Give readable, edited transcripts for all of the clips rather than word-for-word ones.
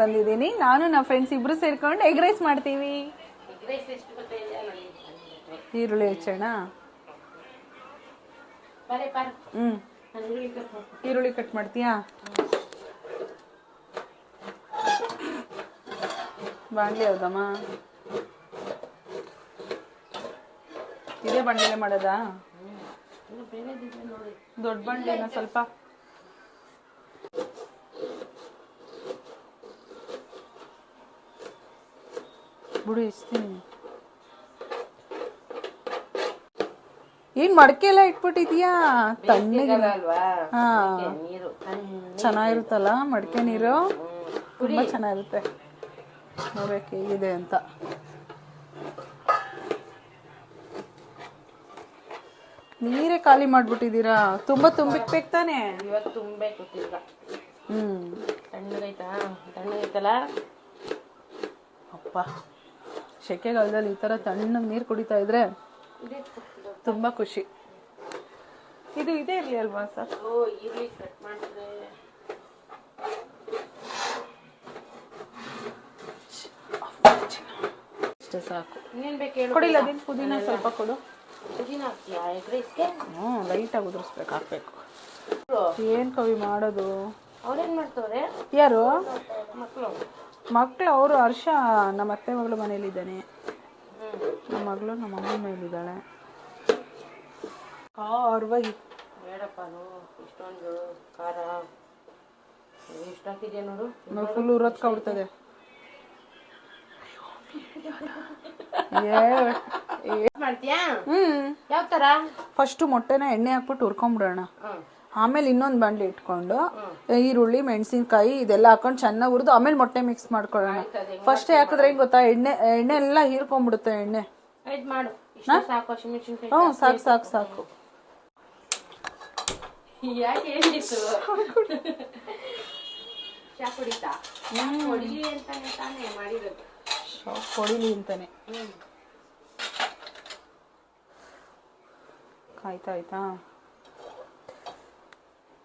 ಬಂದಿದ್ದೀನಿ. ನಾನು ನಮ್ಮ ಫ್ರೆಂಡ್ಸ್ ಇಬ್ರು ಸೇರ್ಕೊಂಡು ಎಗ್ ರೈಸ್ ಮಾಡ್ತೀವಿ. ಈರುಳ್ಳಿ ಹೆಚ್ಚೋಣ. ಈರುಳ್ಳಿ ಕಟ್ ಮಾಡ್ತೀಯಾ? ಬಾಣಲಿ ಹೌದಮ್ಮ, ಇದೇ ಬಾಣಲಿಲೆ ಮಾಡೋದಾ? ದೊಡ್ಡ ಬಾಣಲಿನ ಸ್ವಲ್ಪ ಬಿಡು ಇಸ್ತೀನಿ. ಏನ್ ಮಡಕೆ ಎಲ್ಲ ಇಟ್ಬಿಟ್ಟಿದ್ಯಾ? ತಣ್ಣಗೆ ಹಾ, ಚೆನ್ನಾಗಿರುತ್ತಲ್ಲ ಮಡಕೆ ನೀರು, ತುಂಬಾ ಚೆನ್ನಾಗಿರುತ್ತೆ. ನೋಡ್ಬೇಕು ಹೇಗಿದೆ ಅಂತ. ನೀರೇ ಖಾಲಿ ಮಾಡ್ಬಿಟ್ಟಿದ್ದೀರಾ. ತುಂಬಾ ತುಂಬಿಕ್ಬೇಕು ತಾನೆ? ಇವತ್ತು ತುಂಬಬೇಕು. ತಣ್ಣಗೈತಲ್ಲ ಅಪ್ಪ. ಸೆಕೆಗಾಲದಲ್ಲಿ ಈ ತರ ತಣ್ಣಗೆ ನೀರು ಕುಡಿತಾ ಇದ್ರೆ ತುಂಬಾ ಖುಷಿ. ಇದು ಇದೇ ಇರ್ಲಿ ಅಲ್ವಾ ಸರ್? ಈರುಳ್ಳಿ ಕಟ್ ಮಾಡಿದ್ರೆ ಅಷ್ಟೇ ಸಾಕು. ಇನ್ನೇನ್ ಬೇಕು? ಕೊಡಿಲ್ಲ ಅದೇನು ಪುದೀನ ಸ್ವಲ್ಪ ಕೊಡು. ಪುದೀನ ಹಾಕ್ತೀಯಾ ಎಗ್ ರೈಸ್ಗೆ? ಲೈಟಾಗಿ ಉದುರಿಸ್ಬೇಕು, ಹಾಕ್ಬೇಕು. ಏನ್ ಕವಿ ಮಾಡೋದು? ಅವ್ರೇನ್ ಮಾಡ್ತವ್ರೆ? ಯಾರು ಮಕ್ಕಳು? ಅವರು ಹರ್ಷ ನಮ್ಮ ಅತ್ತೆ ಮಗಳು ಮನೇಲಿದ್ದಾನೆ. ನಮ್ಮ ಮಗಳು ನಮ್ಮ ಅಮ್ಮನ ಮೇಲಿದ್ದಾಳೆ. ಬೇಡಪ್ಪ, ಇಷ್ಟೊಂದು ಖಾರ ಎಷ್ಟು ಹಾಕಿದ್ಯಾ ನೋಡು. ಫುಲ್ ಉರತ್ಕೊಬಿಡ್ತದೆ. ಮಾಡ್ತೀಯಾ? ಯಾವ ತರ? ಫಸ್ಟ್ ಮೊಟ್ಟೆನ ಎಣ್ಣೆ ಹಾಕ್ಬಿಟ್ಟು ಹುರ್ಕೊಂಡ್ಬಿಡೋಣ. ಆಮೇಲೆ ಇನ್ನೊಂದು ಬಾಣಲಿ ಇಟ್ಕೊಂಡು ಈರುಳ್ಳಿ ಮೆಣಸಿನ್ಕಾಯಿ ಇದೆಲ್ಲ ಹಾಕೊಂಡು ಚೆನ್ನಾಗಿ ಹುರಿದು ಆಮೇಲೆ ಮೊಟ್ಟೆ ಮಿಕ್ಸ್ ಮಾಡ್ಕೊಳ್ಳೋಣ. ಫಸ್ಟ್ ಹಾಕಿದ್ರೆ ಹೆಂಗ್ ಗೊತ್ತಾ, ಎಣ್ಣೆ ಎಲ್ಲ ಹೀರ್ಕೊಂಡ್ಬಿಡುತ್ತೆ ಎಣ್ಣೆ. ಸಾಕು ಸಾಕು ಸಾಕು. ಹೊಡಿಲಿ ಅಂತಾನೆ ಆಯ್ತಾ.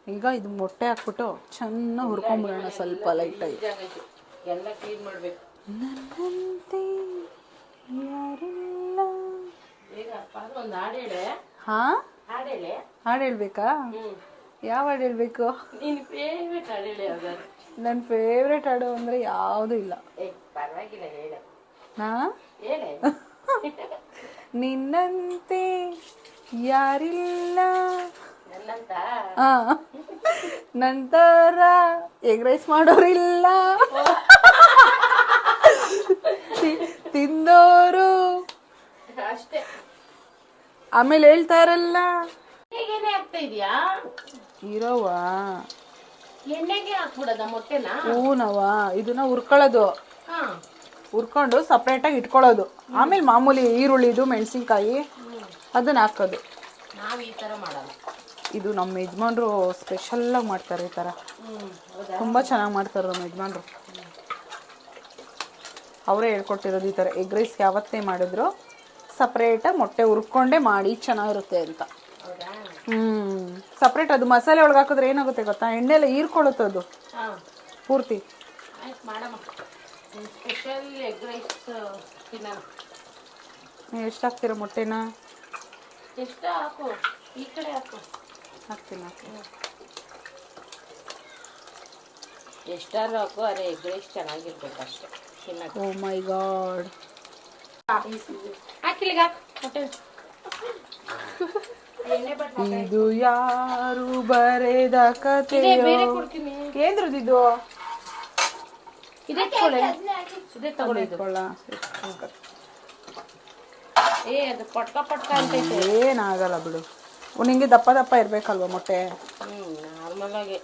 ಈಗ ಇದು ಮೊಟ್ಟೆ ಹಾಕ್ಬಿಟ್ಟು ಚೆನ್ನಾಗಿ ಹುರ್ಕೊಂಡ್ಬಿಡೋಣ ಸ್ವಲ್ಪ ಲೈಟಾಗಿ. ಎಲ್ಲ ಕ್ಲೀನ್ ಮಾಡ್ಬೇಕು. ನನ್ನಂತೆ ಯಾರಿಲ್ಲ. ಒಂದು ಹಾಡು ಹೇಳೆ. ಹಾಡು ಹೇಳ್ಬೇಕಾ? ಯಾವ ಹಾಡು ಹೇಳ್ಬೇಕು? ನಿನ್ ಫೇವ್ರೆಟ್ ಹಾಡು ಹೇಳಿ ಯಾವ್ದಾದ್ರು. ನನ್ನ ಫೇವ್ರೆಟ್ ಹಾಡು ಅಂದ್ರೆ ಯಾವುದು ಇಲ್ಲ. ಪರವಾಗಿಲ್ಲ ಹೇಳೆ. ಹೇಳೆ. ನಿನ್ನಂತೆ ಯಾರಿಲ್ಲ, ನಂತರ ಎಗ್ ರೈಸ್ ಮಾಡೋರಿಲ್ಲ, ತಿಂದೋರು ಅಷ್ಟೇ. ಆಮೇಲೆ ಹೇಳ್ತಾರಲ್ಲ, ಎಣ್ಣೆ ಹಾಕ್ತಾ ಇದೀಯಾ? ಇರೋವಾ ಎಣ್ಣೆಗೆ ಹಾಕ್ಬಿಡದ ಮೊಟ್ಟೆನ? ಹೂನವಾ. ಇದನ್ನ ಹುರ್ಕೊಳ್ಳೋದು, ಹುರ್ಕೊಂಡು ಸಪ್ರೇಟ್ ಆಗಿ ಇಟ್ಕೊಳ್ಳೋದು. ಆಮೇಲೆ ಮಾಮೂಲಿ ಈರುಳ್ಳಿದು ಮೆಣಸಿನ್ಕಾಯಿ ಅದನ್ನ ಹಾಕೋದು. ನಾವ್ ಈ ತರ ಮಾಡಲ್ಲ. ಇದು ನಮ್ಮ ಯಜಮಾನ್ರು ಸ್ಪೆಷಲ್ ಆಗಿ ಮಾಡ್ತಾರೆ ಈ ತರ. ತುಂಬಾ ಚೆನ್ನಾಗಿ ಮಾಡ್ತಾರೆ ನಮ್ಮ ಯಜಮಾನ್ರು. ಅವರೇ ಹೇಳ್ಕೊಟ್ಟಿರೋದು ಈ ತರ. ಎಗ್ ರೈಸ್ ಯಾವತ್ತೇ ಮಾಡಿದ್ರು ಸಪ್ರೇಟಾಗಿ ಮೊಟ್ಟೆ ಹುರ್ಕೊಂಡೇ ಮಾಡಿ, ಚೆನ್ನಾಗಿರುತ್ತೆ ಅಂತ. ಸಪ್ರೇಟ್ ಅದು ಮಸಾಲೆ ಒಳಗೆ ಹಾಕಿದ್ರೆ ಏನಾಗುತ್ತೆ ಗೊತ್ತಾ, ಎಣ್ಣೆ ಎಲ್ಲ ಹೀರ್ಕೊಳ್ಳುತ್ತೆ ಅದು ಪೂರ್ತಿ. ಎಷ್ಟು ಹಾಕ್ತೀರ ಮೊಟ್ಟೆನ? ಎಷ್ಟು ಹಾಕು, ಈ ಕಡೆ ಹಾಕು. ಹಾಕ್ತೀನಿ. ಎಷ್ಟಾದ್ರೂ ಹಾಕು, ಅದೇ ಎಗ್ ರೈಸ್ ಚೆನ್ನಾಗಿರ್ಬೇಕು ಅಷ್ಟೇ. ಓ ಮೈ ಗಾಡ್. ಹಾಕಿಲಿಗ ಇದು ಯಾರು ಬರೆದ ಕಥೆ? ಕೇಂದ್ರದಿದು ಇದೇ ತಗೊಳ್ಳ. ಅದು ಪಟ್ಕ ಪಟ್ಕ ಅಂತೈತೆ. ಏನಾಗಲ್ಲ ಬಿಡು. ನಿಂಗೆ ದಪ್ಪ ದಪ್ಪ ಇರ್ಬೇಕಲ್ವಾ ಮೊಟ್ಟೆ? ನಾರ್ಮಲ್ ಆಗಿ.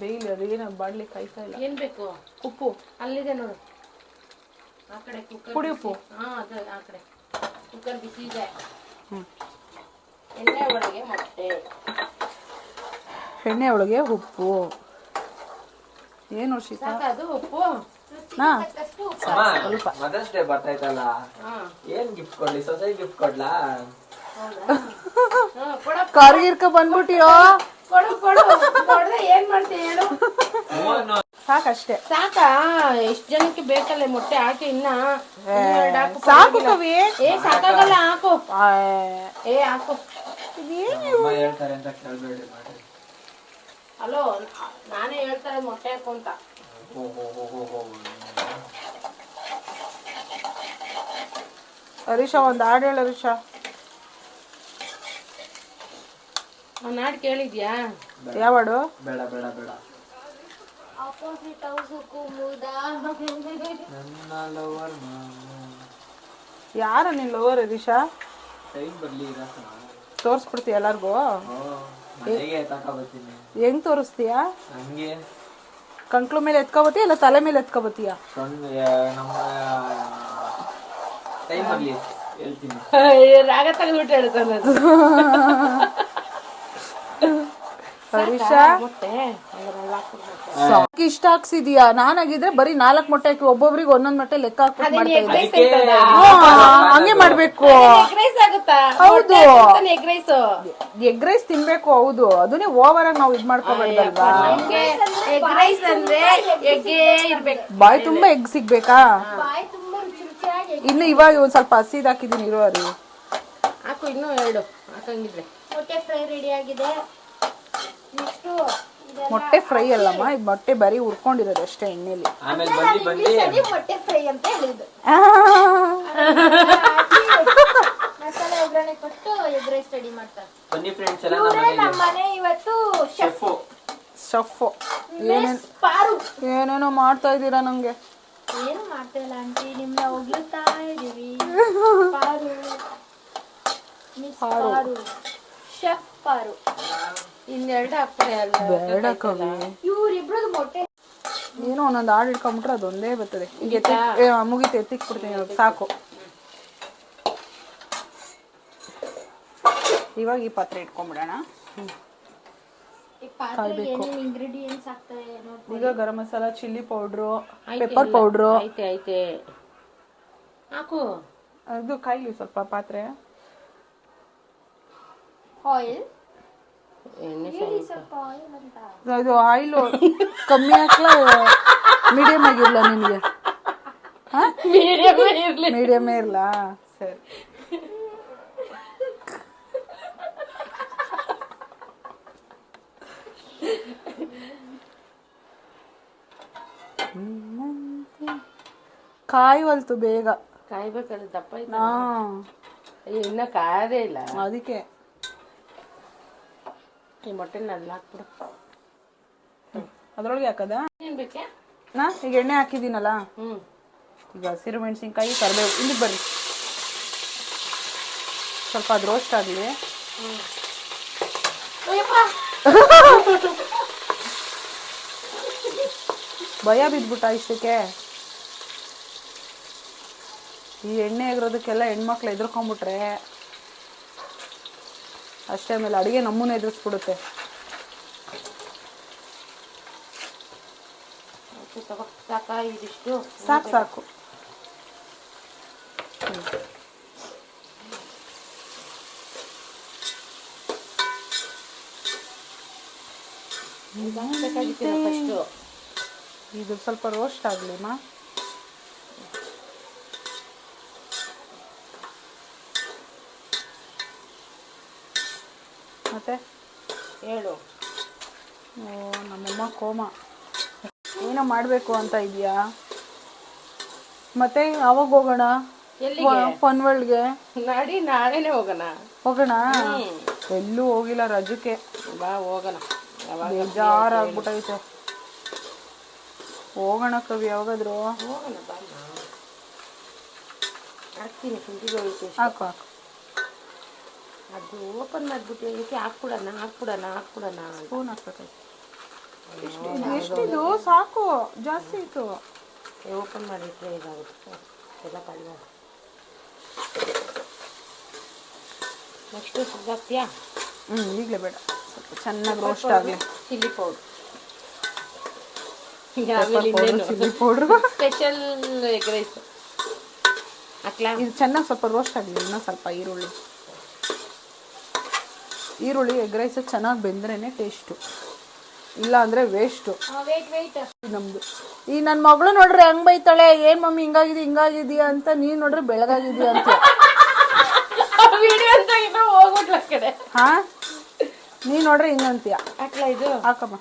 ಬೇಯಿಲಿ. ಅದೇನ ಬಾಡ್ಲಿ ಕಾಯ್ತಾ ಇಲ್ಲ. ಏನ್ ಬೇಕು? ಉಪ್ಪು ಅಲ್ಲಿದೆ ನೋಡು. ಆ ಕಡೆ ಕುಕ್ಕರ್. ಪುಡಿ ಉಪ್ಪು. ಅದು ಆ ಕಡೆ ಕುಕ್ಕರ್ ಬಿಸಿ ಇದೆ. ಎಣ್ಣೆ ಒಳಗೆ ಮೊಟ್ಟೆ. ಎಣ್ಣೆ ಒಳಗೆ ಉಪ್ಪು. ಏನು ಶೀತ? ಅದು ಉಪ್ಪು. ಸ್ವಲ್ಪ ಮದರ್ಸ್ ಡೇ ಬರ್ತೈತಲ್ಲ, ಏನ್ ಗಿಫ್ಟ್ ಕೊಡ್ಲಿ? ಸೊಸೈ ಗಿಫ್ಟ್ ಕೊಡ್ಲಾ? ಕರ್ಗಿರ್ಕ ಬಂದ್ಬಿಟ್ಟಿಯೋ. ಕೊಡು ಕೊಡು ಕೊಡ್ದೆ ಏನ್ ಮಾಡ್ತೀಯ ಹೇಳು. ಸಾಕಷ್ಟೇ. ಸಾಕಾ? ಎಷ್ಟ್ ಜನಕ್ಕೆ ಬೇಕಲ್ಲ ಮೊಟ್ಟೆ ಹಾಕಿ ಇನ್ನ ಹಾಕು. ಸಾಕು ಕವಿ. ಏ ಸಾಕಾಗಲ್ಲ ಹಾಕು. ಏ ಹಾಕು. ಹೇಳ್ತಾರೆ ಅಂತ ಕೇಳ್ಬೇಡಿ ಮಾಡಿ. ಹಲೋ ನಾನೇ ಹೇಳ್ತಾರೆ ಮೊಟ್ಟೆ ಹಾಕು ಅಂತ. ಹರೀಶಾ ಒಂದ್ ಹಾಡು ಹೇಳು ಹರೀಶಾ. ಅವ್ನ ಹಾಡು ಕೇಳಿದ್ಯಾ? ಯಾವ ಹಾಡು? ಬೇಡ ಬೇಡ ಬೇಡ. ಯಾರ ನಿನ್ ಲವರ್ ಹರೀಶಾ? ಟೈಮ್ ಬರ್ಲಿ ತೋರ್ಸ್ಬಿಡ್ತೀಯ ಎಲ್ಲಾರ್ಗು? ಮನೆಗೆ ತಗೊಬತ್ತೀನಿ. ಹೆಂಗ್ ತೋರಿಸ್ತೀಯ? ಹಂಗೆ ಕಂಕ್ಳು ಮೇಲೆ ಎತ್ಕೊಬತ್ತೀಯ ಇಲ್ಲ ತಲೆ ಮೇಲೆ ಎತ್ಕೊಬತ್ತೀಯ? ನಮ್ಮ ಟೈಮ್ ಬರ್ಲಿ ಹೇಳ್ತೀನಿ. ರಾಗ ತೆಗೆದ್ಬಿಟ್ಟು ಹೇಳ್ತಾನೆ ಹರೀಶಾ. ಮೊಟ್ಟೆ ಸಾಕು ಇಷ್ಟ ಹಾಕ್ಸಿದೀಯಾ? ನಾನಾಗಿದ್ರೆ ಬರೀ 4 ಮೊಟ್ಟೆ ಹಾಕಿ ಒಬ್ಬೊಬ್ರಿಗೆ ಒಂದೊಂದ್ ಮೊಟ್ಟೆ ಲೆಕ್ಕ ಹಾಕ್ಬಿಟ್ಟು ಮಾಡ್ತಾ ಇದ್ದೆ. ಹಂಗೆ ಮಾಡ್ಬೇಕು. ಹೌದು, ಎಗ್ ರೈಸ್ ತಿನ್ಬೇಕು. ಹೌದು, ಅದನ್ನೇ ಓವರ್ ಆಗಿ ನಾವು ಇದ್ ಮಾಡ್ಕೋಬಾರ್ದಲ್ವಾ? ಬಾಯ್ ತುಂಬಾ ಎಗ್ ಸಿಗ್ಬೇಕಾ? ಇನ್ನು ಇವಾಗ ಒಂದ್ ಸ್ವಲ್ಪ ಹಸಿದ್ ಹಾಕಿದೀನಿ ಇರೋ ಅರಿ. ಹಾಕು ಇನ್ನೂ 2 ಹಾಕಂಗಿದ್ರೆ. ಮೊಟ್ಟೆ ಫ್ರೈ ರೆಡಿ ಆಗಿದೆ. ಮೊಟ್ಟೆ ಫ್ರೈ ಅಲ್ಲಮ್ಮ, ಇದು ಮೊಟ್ಟೆ ಬರೀ ಹುರ್ಕೊಂಡಿರೋದು ಅಷ್ಟೇ ಎಣ್ಣೆಲಿ. ಆಮೇಲೆ ಬಂದಿ ಮೊಟ್ಟೆ ಫ್ರೈ ಅಂತ ಹೇಳಿದ್ದು. ಮಸಾಲೆ ಒಗ್ಗರಣೆ ಕೊಟ್ಟು ಎಗ್ ರೈಸ್ ರೆಡಿ ಮಾಡ್ತಾರೆ. ಬನ್ನಿ ಫ್ರೆಂಡ್ಸ್ ಎಲ್ಲ ನಮ್ಮ ಮನೆ ಇವತ್ತು ಶೆಫ್ ಏನೇನೋ ಮಾಡ್ತಾ ಇದ್ದೀರಾ ನಂಗೆ. ಏನು ಮಾಡ್ತಾ ಇಲ್ಲ ಆಂಟಿ, ನಿಮ್ನ ಹೊಗಳ್ತಾ ಇದೀವಿ. ಪಾರು ಮಿಸ್ ಪಾರು, ಶೆಫ್ ಪಾರು. ಇನ್ನೆರಡು ಹಾಕ್ತಾರೆ. ಬೇಡ ಕವಿ, ಇವ್ರಿಬ್ರದ್ದು ಮೊಟ್ಟೆ ಏನೋ ಒಂದೊಂದು ಹಾಡು ಇಟ್ಕೊಂಡ್ಬಿಟ್ರೆ ಅದೊಂದೇ ಬರ್ತದೆ. ಈಗ ಮುಗಿತು, ಎತ್ತಿಕ್ಬಿಡ್ತೀನಿ. ಸಾಕು. ಇವಾಗ ಈ ಪಾತ್ರೆ ಇಟ್ಕೊಂಡ್ಬಿಡೋಣ. ಇಂಗ್ರೀಡಿಯೆಂಟ್ಸ್ ಹಾಕ್ತಾರೆ ನೋಡಿ. ಈಗ garam masala, chilli powder, pepper powder. ಐತೆ ಹಾಕು. ಅದು ಕಾಯಿಲಿ ಸ್ವಲ್ಪ ಪಾತ್ರೆ. ಆಯಿಲ್, ಎಣ್ಣೆ ಸ್ವಲ್ಪ ಆಯಿಲ್ ಅಂತ. ಇದು ಆಯಿಲ್ ಕಮ್ಮಿ ಹಾಕ್ಲಾ ಮೀಡಿಯಂ ಆಗಿರ್ಲ ನಿನ್ಗೆ? ಮೀಡಿಯಮೇ ಇರ್ಲಾ? ಸರಿ. ಕಾಯುವಲ್ತು ಬೇಗ. ಕಾಯ್ಬೇಕಲ್ಲ, ದಪ್ಪ ಐತೆ. ಇನ್ನ ಕಾಯದೇ ಇಲ್ಲ, ಅದಕ್ಕೆ ಈ ಮೊಟ್ಟೆನ ಅಲ್ಲಿ ಹಾಕ್ಬಿಡು. ಅದ್ರೊಳಗೆ ಹಾಕದ? ಏನ್ ಬೇಕೆ? ಈಗ ಎಣ್ಣೆ ಹಾಕಿದೀನಲ್ಲ, ಈಗ ಹಸಿರು ಮೆಣಸಿನ್ಕಾಯಿ, ಕರಿಬೇವು. ಇಲ್ಲಿಗೆ ಬರ್ರಿ, ಸ್ವಲ್ಪ ಅದು ರೋಸ್ಟ್ ಆಗಲಿ. ಭಯ ಬಿದ್ಬಿಟ್ಟ ಇಷ್ಟಕ್ಕೆ. ಈ ಎಣ್ಣೆ ಆಗಿರೋದಕ್ಕೆಲ್ಲ ಹೆಣ್ಮಕ್ಳು ಎದ್ರಕೊಂಡ್ಬಿಟ್ರೆ ಅಷ್ಟೇ, ಆಮೇಲೆ ಅಡುಗೆ ನಮ್ಮನ್ನ ಎದುರಿಸ್ಬಿಡುತ್ತೆ. ಸಾಕು ಸಾಕು. ಇದು ಸ್ವಲ್ಪ ರೋಸ್ಟ್ ಆಗ್ಲಿಮ್ಮ. ಮತ್ತೆ ಹೇಳು. ಓ ನಮ್ಮಮ್ಮ ಕೋಮ ಏನೋ ಮಾಡಬೇಕು ಅಂತ ಇದೆಯಾ? ಮತ್ತೆ ಯಾವಾಗ ಹೋಗೋಣ? ಫನ್ ವರ್ಲ್ಡ್ಗೆ ನಡಿ, ನಾಳೆನೆ ಹೋಗೋಣ. ಹೋಗೋಣ? ಎಲ್ಲೂ ಹೋಗಿಲ್ಲ ರಜಕ್ಕೆ. ಬಾ ಹೋಗೋಣ. ಬೇಜಾರಾಗ್ಬಿಟ್ಟೈತೆ. ಹೋಗೋಣ ಕವಿ, ಯಾವಾಗಾದ್ರು ಹೋಗೋಣ. ಬಾ ಹಾಕ್ತೀನಿ, ಹಾಕು ಹಾಕು. ಅದು ಓಪನ್ ಮಾಡ್ಬಿಟ್ಟು ಹಾಕ್ಬಿಡೋಣ. ಸ್ಪೂನ್ ಹಾಕ್ಬೇಕಾಯ್ತು. ಎಷ್ಟಿದು? ಸಾಕು, ಜಾಸ್ತಿ ಆಯ್ತು. ಓಪನ್ ಮಾಡಿಟ್ರೆ ಇದಾಗುತ್ತೆ ಎಲ್ಲ ಕಳ್ಳ. ನೆಕ್ಸ್ಟ್ ಹಾಕ್ತೀಯಾ? ಈಗಲೇ ಬೇಡ, ಸ್ವಲ್ಪ ಚೆನ್ನಾಗಿ ರೋಸ್ಟ್ ಆಗಲಿ. Chilli powder, chilli powder, special egg rice ಹಾಕ್ಲಾ? ಇದು ಚೆನ್ನಾಗಿ ಸ್ವಲ್ಪ ರೋಸ್ಟ್ ಆಗಲಿ. ಇನ್ನೂ ಸ್ವಲ್ಪ ಈರುಳ್ಳಿ ಈರುಳ್ಳಿ ಎಗ್ ರೈಸ್ ಚೆನ್ನಾಗಿ ಬೆಂದ್ರೇನೆ ಟೇಸ್ಟು, ಇಲ್ಲ ಅಂದರೆ ವೇಸ್ಟು ವೇಟ್ ನಮ್ಮದು. ಈ ನನ್ನ ಮಗಳು ನೋಡ್ರಿ ಹೆಂಗ್ ಬೈತಾಳೆ, ಏನು ಮಮ್ಮಿ ಹಿಂಗಾಗಿದೀಯಾ ಅಂತ. ನೀನು ನೋಡ್ರಿ ಬೆಳಗಾಗಿದೀಯ ಅಂತ. ವಿಡಿಯೋ ಅಂತ ಇನ್ನು ಹೋಗ್ಬಿಟ್ಲ ಆ ಕಡೆ. ಹಾಂ, ನೀನು ನೋಡ್ರಿ ಹಿಂಗಂತೀಯ. ಹಾಕ್ಲಾ ಇದು? ಹಾಕಮ್ಮ.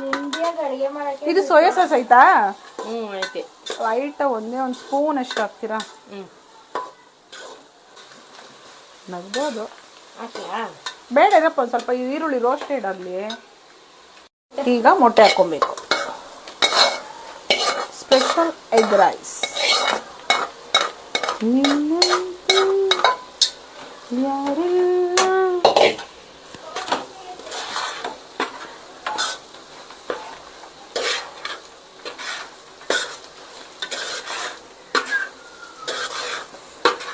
ನಿಮ್ಗೆ ಅಡುಗೆ ಮಾಡಕ್ಕೆ ಇದು ಸೋಯಾ ಸಾಸ್ ಐತಾ? ಐತೆ. ಲೈಟ್ ಒಂದೇ ಒಂದು ಸ್ಪೂನ್ ಅಷ್ಟು ಹಾಕ್ತೀರಾ? ನಗ್ಬೋದು. ಹಾಕ್ಲಾ? ಬೇಡ ಇರಪ್ಪ, ಒಂದು ಸ್ವಲ್ಪ ಈರುಳ್ಳಿ ರೋಸ್ಟೆಡ್ ಆಗಲಿ. ಈಗ ಮೊಟ್ಟೆ ಹಾಕ್ಕೊಬೇಕು. Special egg rice. ಯಾರಿಲ್ಲ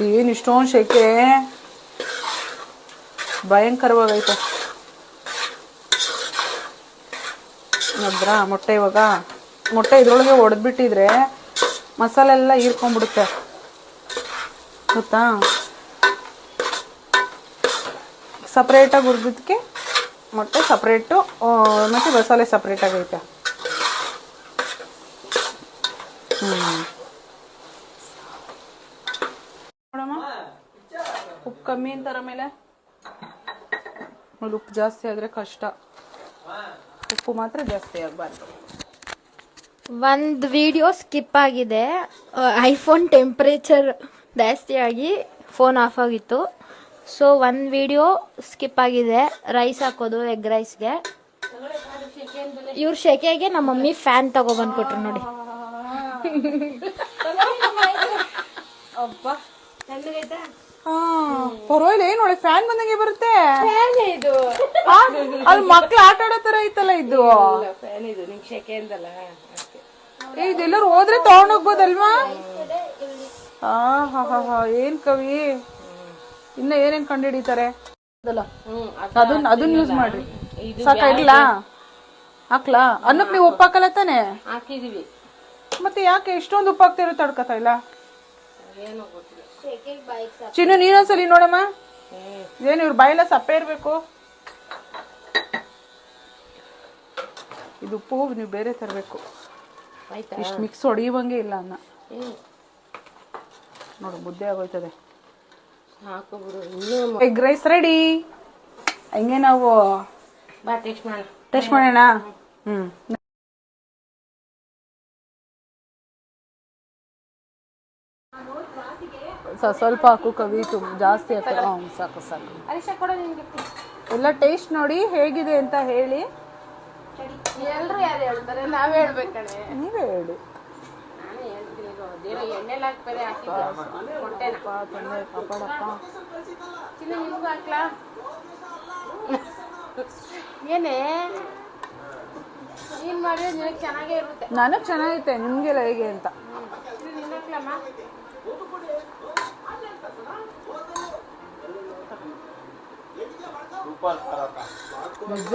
ಏನು ಇಷ್ಟೊಂದು ಶೆಕೆ, ಭಯಂಕರವಾಗೈತೆ. ನೋಡಿದ್ರಾ ಮೊಟ್ಟೆ? ಇವಾಗ ಮೊಟ್ಟೆ ಇದ್ರೊಳಗೆ ಒಡೆದ್ಬಿಟ್ಟಿದ್ರೆ ಮಸಾಲೆ ಎಲ್ಲ ಹೀರ್ಕೊಂಡ್ಬಿಡುತ್ತೆ, ಗೊತ್ತಾ? ಸಪ್ರೇಟಾಗಿ ಹುರಿದಕ್ಕೆ ಮೊಟ್ಟೆ ಸಪ್ರೇಟು ಮತ್ತು ಮಸಾಲೆ ಸಪ್ರೇಟಾಗೈತೆ. ನೋಡಮ್ಮ, ಉಪ್ಪು ಕಮ್ಮಿ ಅಂತಾರ ಮೇಲೆ. ಉಪ್ಪು ಜಾಸ್ತಿ ಆದರೆ ಕಷ್ಟ, ಉಪ್ಪು ಮಾತ್ರ ಜಾಸ್ತಿ ಆಗಬಾರ್ದು. ಒಂದು ವಿಡಿಯೋ ಸ್ಕಿಪ್ ಆಗಿದೆ. ಐಫೋನ್ ಟೆಂಪ್ರೇಚರ್ ಜಾಸ್ತಿ ಆಗಿ ಫೋನ್ ಆಫ್ ಆಗಿತ್ತು. ಸೊ ಒಂದು ವಿಡಿಯೋ ಸ್ಕಿಪ್ ಆಗಿದೆ, ರೈಸ್ ಹಾಕೋದು ಎಗ್ ರೈಸ್ಗೆ. ಇವ್ರ ಶೆಕೆಗೆ ನಮ್ಮ ಮಮ್ಮಿ ಫ್ಯಾನ್ ತಗೊಬಂದ್ಕೊಟ್ರು ನೋಡಿ. ಪರವಾಗಿಲ್ಲ, ಏನು ಒಳ್ಳೆ ಫ್ಯಾನ್ ಬಂದಂಗೆ ಬರುತ್ತೆ. ಇದು ಅಲ್ಲಿ ಮಕ್ಳು ಆಟ ಆಡೋ ತರ ಐತಲ್ಲ ಇದು. ಫ್ಯಾನ್ ಇದು ನಿಂಗೆ ಶೆಕೆ ಅಂದಲ್ಲ. ಇದೆಲ್ಲರೂ ಹೋದ್ರೆ ತಗೊಂಡೋಗ್ಬೋದಲ್ವಾ? ಏನ್ ಕವಿ, ಇನ್ನ ಏನೇನ್ ಕಂಡು ಹಿಡಿತಾರೆ ಅದನ್ನ ಯೂಸ್ ಮಾಡ್ರಿ. ಸಾಕಾಗಿಲ್ಲ? ಹಾಕ್ಲಾ? ಅನ್ನಕ್ ನೀವು ಉಪ್ಪು ಹಾಕಲ್ಲ ತಾನೆ? ಹಾಕಿದೀವಿ. ಮತ್ತೆ ಯಾಕೆ ಇಷ್ಟೊಂದು ಉಪ್ಪು ಹಾಕ್ತಿರೋ ತಡ್ಕತಾ ಇಲ್ಲ? ಏನೋ ಗೊತ್ತಿಲ್ಲ. ಚಿನ್ನು ನೀನೊಂದ್ಸಲಿ ನೋಡಮ್ಮ. ಏನು ಇವ್ರ ಬಾಯೆಲ್ಲ ಸಪ್ಪೆ ಇರ್ಬೇಕು. ಇದು ಉಪ್ಪು ನೀವು ಬೇರೆ ತರಬೇಕು. ಇಷ್ಟು ಮಿಕ್ಸ್ ಹೊಡಿಯುವಂಗೆ ಇಲ್ಲ ಅನ್ನ. ನೋಡು ಮುದ್ದೆ ಆಗೋಯ್ತದೆ. Egg rice ready. ಹಂಗೆ ನಾವು ಟೇಸ್ಟ್ ಮಾಡೋಣ. ಸ್ವಲ್ಪ ಹಾಕು ಕವಿ, ಜಾಸ್ತಿ ಹಾಕು. ಸಾಕು ಸಾಕು. ಎಲ್ಲ ಟೇಸ್ಟ್ ನೋಡಿ ಹೇಗಿದೆ ಅಂತ ಹೇಳಿ. ಎಲ್ರು ಯಾರು ಹೇಳ್ತಾರೆ? ನಾವ್ ಹೇಳ್ಬೇಕಣೆ. ನೀವೇ ಹೇಳಿ. ನಾನೇ ಹೇಳ್ತೀನಿ. ಎಣ್ಣೆಲ್ಲ ಹಾಕ್ಬೇರೆ ಹಾಕಿದ್ದೆ. ಕಾಪಾಡಪ್ಪ. ಚಿನ್ನ ನಿಮ್ಗೂ ಹಾಕ್ಲಾ? ಏನೇ ನೀನ್ ಮಾಡಿದ್ರೆ ನಿನಗೆ ಚೆನ್ನಾಗೇ ಇರುತ್ತೆ. ನನಗೆ ಚೆನ್ನಾಗೈತೆ, ನಿಮ್ಗೆಲ್ಲ ಹೇಗೆ ಅಂತ. ನಿನ್ನಕ್ಲಮ್ಮ ನಿಜ.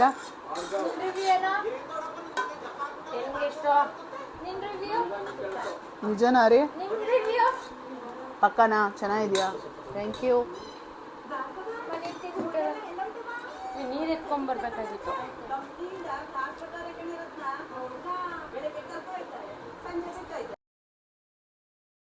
ನಿಜನಾ ರೀ? ಪಕ್ಕನಾ? ಚೆನ್ನಾಗಿದ್ಯಾ? Thank you. ನೀರು ಎತ್ಕೊಂಡ್ ಬರ್ಬೇಕಾಗಿತ್ತು.